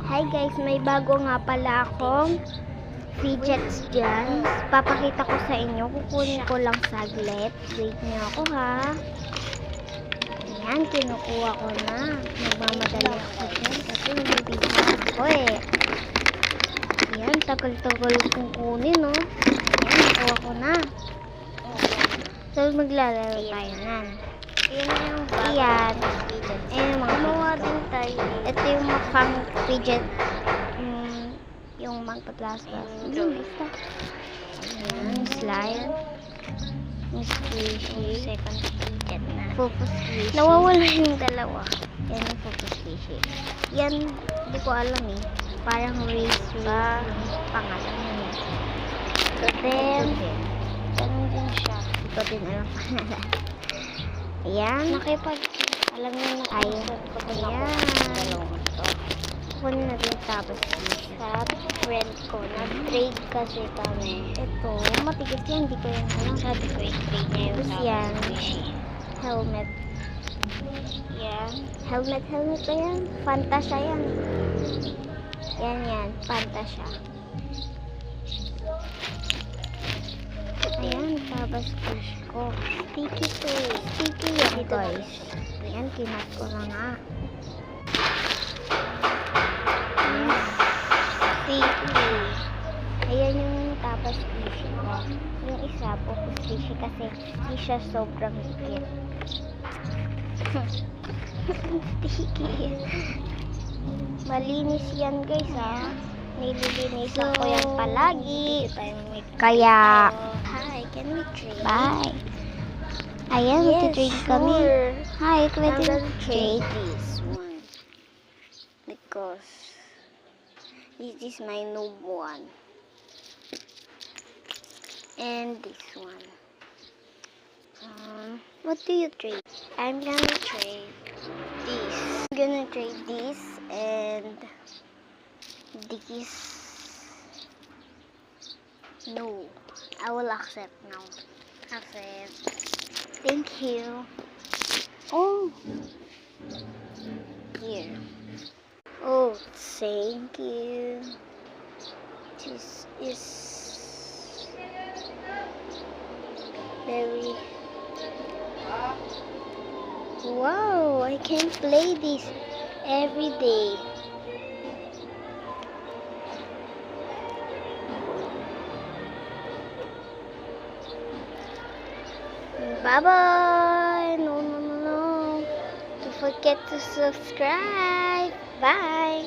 Hi guys, may bago nga pala akong fidgets dyan. Papakita ko sa inyo. Kukunin ko lang saglit. Wait niyo ako ha. Ayan, kinukuha ko na. Nagmamadali ako dyan kasi nabibigyan ako eh. Ayan, tagal-tagal kong kunin no. Ayan, nakuha ko na. So, maglalaro tayo na. Ayan. Ayan yung mga Gumawa din tayo. ito yung makang fidget. Yung magpa-plus-plus. Ayan, slime. Yung squishy. Second fidget na. Fufu squishy. Nawawala yung dalawa. Yan yung fufu squishy. Yan, hindi ko alam eh. Parang race Ah. yung pangalan niya. Then, ganun din siya. Hindi ko din alam pangalan. Ayan. Alam niyo na Ayun. ko din ako Ayan. sa dalawang to. Kukunin natin yung tapos Sa friend ko, nag-trade kasi kami. ito, matigas yan. Hindi ko yan alam. Sabi ko, i-trade niya yung Tapos yan. squishy. Helmet. Yan. Helmet ba yan? Fanta siya yan. Yan. Fanta siya. Ayan, tapos push ko. Sticky to. Sticky yan, guys. Ayan, kinat ko na nga. Ayan. Sticky. Ayan yung tapos push ko. Yung isa po, sticky kasi hindi siya sobrang higit. Sticky. Malinis yan, guys, ha. Nililinisan ko yan palagi. Kaya, Hi, can we trade? bye. Ayan, Yes, magti-trade kami. sure. Hi, I'm pwede gonna trade. trade this one. Because this is my noob one. And this one. What do you trade? I'm gonna trade this. I'm gonna trade this and this. No, I will accept now. Accept. Thank you. Oh, here. Oh, thank you. This is very. Wow, I can play this every day. Bye-bye. No. Don't forget to subscribe. Bye.